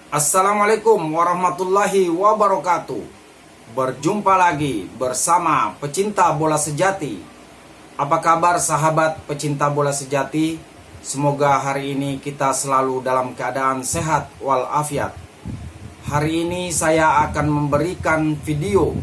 Assalamualaikum warahmatullahi wabarakatuh. Berjumpa lagi bersama pecinta bola sejati. Apa kabar sahabat pecinta bola sejati? Semoga hari ini kita selalu dalam keadaan sehat walafiat. Hari ini saya akan memberikan video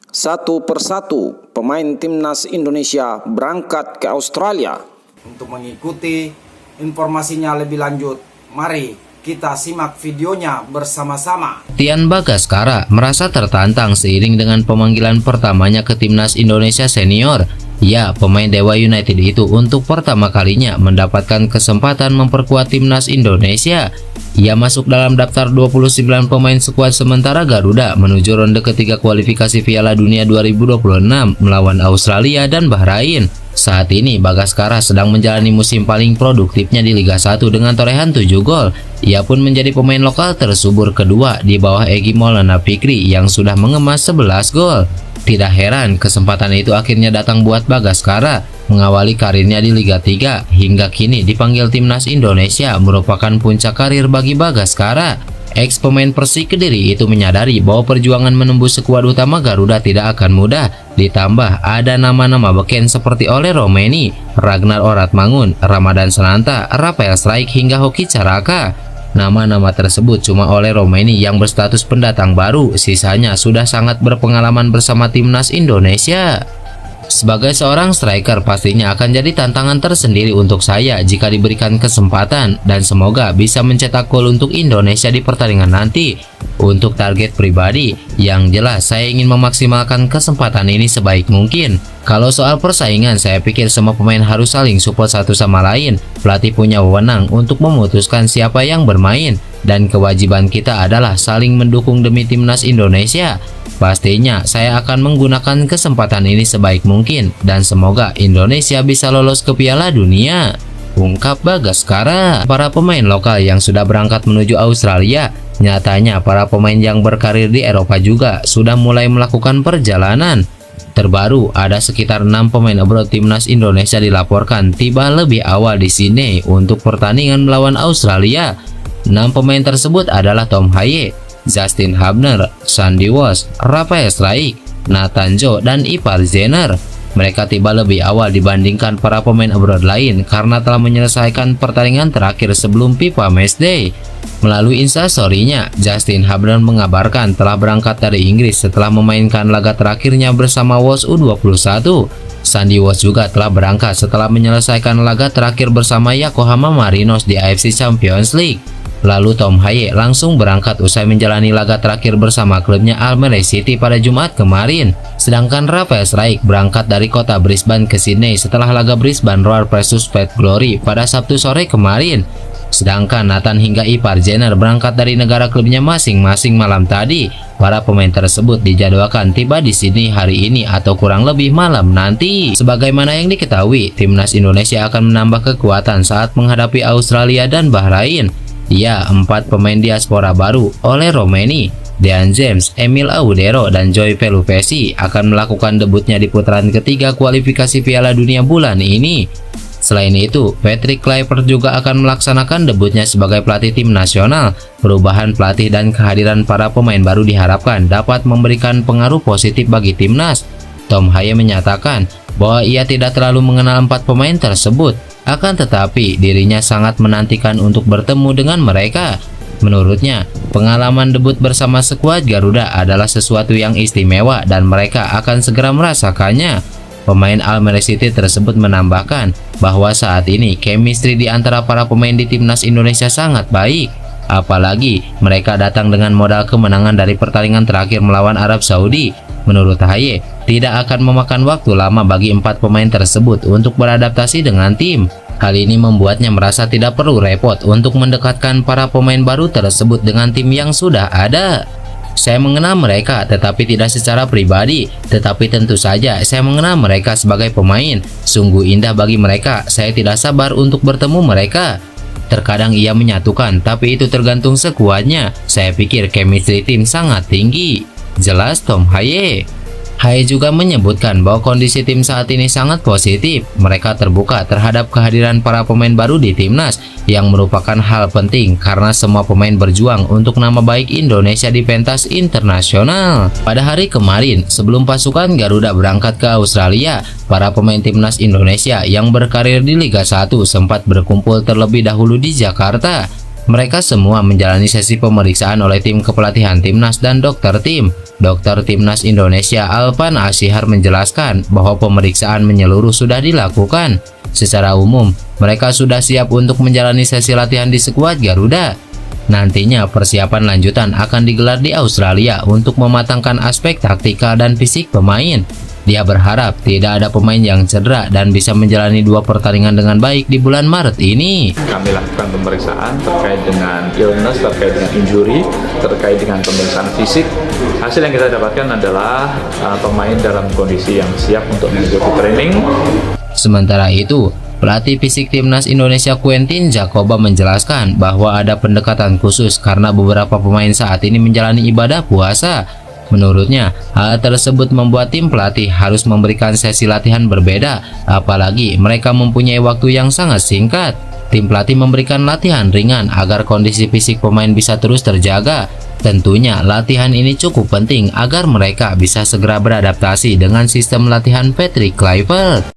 satu persatu pemain timnas Indonesia berangkat ke Australia. Untuk mengikuti informasinya lebih lanjut, mari kita simak videonya bersama-sama. Tian Bagaskara merasa tertantang seiring dengan pemanggilan pertamanya ke timnas Indonesia senior. Ya, pemain Dewa United itu untuk pertama kalinya mendapatkan kesempatan memperkuat timnas Indonesia. Ia masuk dalam daftar 29 pemain skuad sementara Garuda menuju ronde ketiga kualifikasi Piala Dunia 2026 melawan Australia dan Bahrain. Saat ini Bagaskara sedang menjalani musim paling produktifnya di Liga 1 dengan torehan 7 gol. Ia pun menjadi pemain lokal tersubur kedua di bawah Egy Maulana Fikri yang sudah mengemas 11 gol. Tidak heran kesempatan itu akhirnya datang buat Bagaskara mengawali karirnya di Liga 3 hingga kini dipanggil timnas Indonesia merupakan puncak karir bagi Bagaskara. Ex pemain Persik Kediri itu menyadari bahwa perjuangan menembus skuad utama Garuda tidak akan mudah. Ditambah ada nama-nama beken seperti Ole Romeni, Ragnar Oratmangun, Ramadan Sananta, Rafael Strijk hingga Hoki Caraka. Nama-nama tersebut cuma Ole Romeni yang berstatus pendatang baru, sisanya sudah sangat berpengalaman bersama timnas Indonesia. Sebagai seorang striker pastinya akan jadi tantangan tersendiri untuk saya jika diberikan kesempatan dan semoga bisa mencetak gol untuk Indonesia di pertandingan nanti. Untuk target pribadi, yang jelas saya ingin memaksimalkan kesempatan ini sebaik mungkin. Kalau soal persaingan, saya pikir semua pemain harus saling support satu sama lain. Pelatih punya wewenang untuk memutuskan siapa yang bermain dan kewajiban kita adalah saling mendukung demi timnas Indonesia. Pastinya saya akan menggunakan kesempatan ini sebaik mungkin dan semoga Indonesia bisa lolos ke Piala Dunia, ungkap Bagaskara. Para pemain lokal yang sudah berangkat menuju Australia, nyatanya para pemain yang berkarir di Eropa juga sudah mulai melakukan perjalanan. Terbaru ada sekitar 6 pemain abroad timnas Indonesia dilaporkan tiba lebih awal di Sydney untuk pertandingan melawan Australia. 6 pemain tersebut adalah Tom Haye, Justin Hubner, Sandy Walsh, Rafael Strijk, Nathan Joe, dan Ipar Zener. Mereka tiba lebih awal dibandingkan para pemain abroad lain karena telah menyelesaikan pertandingan terakhir sebelum FIFA Matchday. Melalui instastory-nya, Justin Hubner mengabarkan telah berangkat dari Inggris setelah memainkan laga terakhirnya bersama Wolves U21. Sandy Walsh juga telah berangkat setelah menyelesaikan laga terakhir bersama Yokohama Marinos di AFC Champions League. Lalu Tom Haye langsung berangkat usai menjalani laga terakhir bersama klubnya Almere City pada Jumat kemarin. Sedangkan Rafael Strijk berangkat dari kota Brisbane ke Sydney setelah laga Brisbane Roar vs Perth Glory pada Sabtu sore kemarin. Sedangkan Nathan hingga Ipar Zener berangkat dari negara klubnya masing-masing malam tadi. Para pemain tersebut dijadwalkan tiba di Sydney hari ini atau kurang lebih malam nanti. Sebagaimana yang diketahui, timnas Indonesia akan menambah kekuatan saat menghadapi Australia dan Bahrain. Ya, 4 pemain diaspora baru, Ole Romeni, Dean James, Emil Audero, dan Joy Pelupesi akan melakukan debutnya di putaran ketiga kualifikasi Piala Dunia bulan ini. Selain itu, Patrick Kluivert juga akan melaksanakan debutnya sebagai pelatih tim nasional. Perubahan pelatih dan kehadiran para pemain baru diharapkan dapat memberikan pengaruh positif bagi timnas. Tom Haye menyatakan bahwa ia tidak terlalu mengenal 4 pemain tersebut. Akan tetapi dirinya sangat menantikan untuk bertemu dengan mereka. Menurutnya, pengalaman debut bersama skuad Garuda adalah sesuatu yang istimewa dan mereka akan segera merasakannya. Pemain Almere City tersebut menambahkan bahwa saat ini chemistry di antara para pemain di timnas Indonesia sangat baik. Apalagi mereka datang dengan modal kemenangan dari pertandingan terakhir melawan Arab Saudi. Menurut Haye, tidak akan memakan waktu lama bagi 4 pemain tersebut untuk beradaptasi dengan tim. Hal ini membuatnya merasa tidak perlu repot untuk mendekatkan para pemain baru tersebut dengan tim yang sudah ada. Saya mengenal mereka tetapi tidak secara pribadi, tetapi tentu saja saya mengenal mereka sebagai pemain. Sungguh indah bagi mereka, saya tidak sabar untuk bertemu mereka. Terkadang ia menyatukan, tapi itu tergantung skuadnya. Saya pikir chemistry tim sangat tinggi, jelas Tom Haye. Hai juga menyebutkan bahwa kondisi tim saat ini sangat positif. Mereka terbuka terhadap kehadiran para pemain baru di timnas yang merupakan hal penting karena semua pemain berjuang untuk nama baik Indonesia di pentas internasional. Pada hari kemarin, sebelum pasukan Garuda berangkat ke Australia, para pemain timnas Indonesia yang berkarir di Liga 1 sempat berkumpul terlebih dahulu di Jakarta. Mereka semua menjalani sesi pemeriksaan oleh tim kepelatihan timnas dan dokter tim. Dokter timnas Indonesia Alvan Ashihar menjelaskan bahwa pemeriksaan menyeluruh sudah dilakukan. Secara umum, mereka sudah siap untuk menjalani sesi latihan di skuad Garuda. Nantinya persiapan lanjutan akan digelar di Australia untuk mematangkan aspek taktikal dan fisik pemain. Dia berharap tidak ada pemain yang cedera dan bisa menjalani 2 pertandingan dengan baik di bulan Maret ini. Kami lakukan pemeriksaan terkait dengan illness, terkait dengan injury, terkait dengan pemeriksaan fisik. Hasil yang kita dapatkan adalah pemain dalam kondisi yang siap untuk mengikuti training. Sementara itu, pelatih fisik timnas Indonesia Quentin Jacoba menjelaskan bahwa ada pendekatan khusus karena beberapa pemain saat ini menjalani ibadah puasa. Menurutnya, hal tersebut membuat tim pelatih harus memberikan sesi latihan berbeda, apalagi mereka mempunyai waktu yang sangat singkat. Tim pelatih memberikan latihan ringan agar kondisi fisik pemain bisa terus terjaga. Tentunya latihan ini cukup penting agar mereka bisa segera beradaptasi dengan sistem latihan Patrick Kluivert.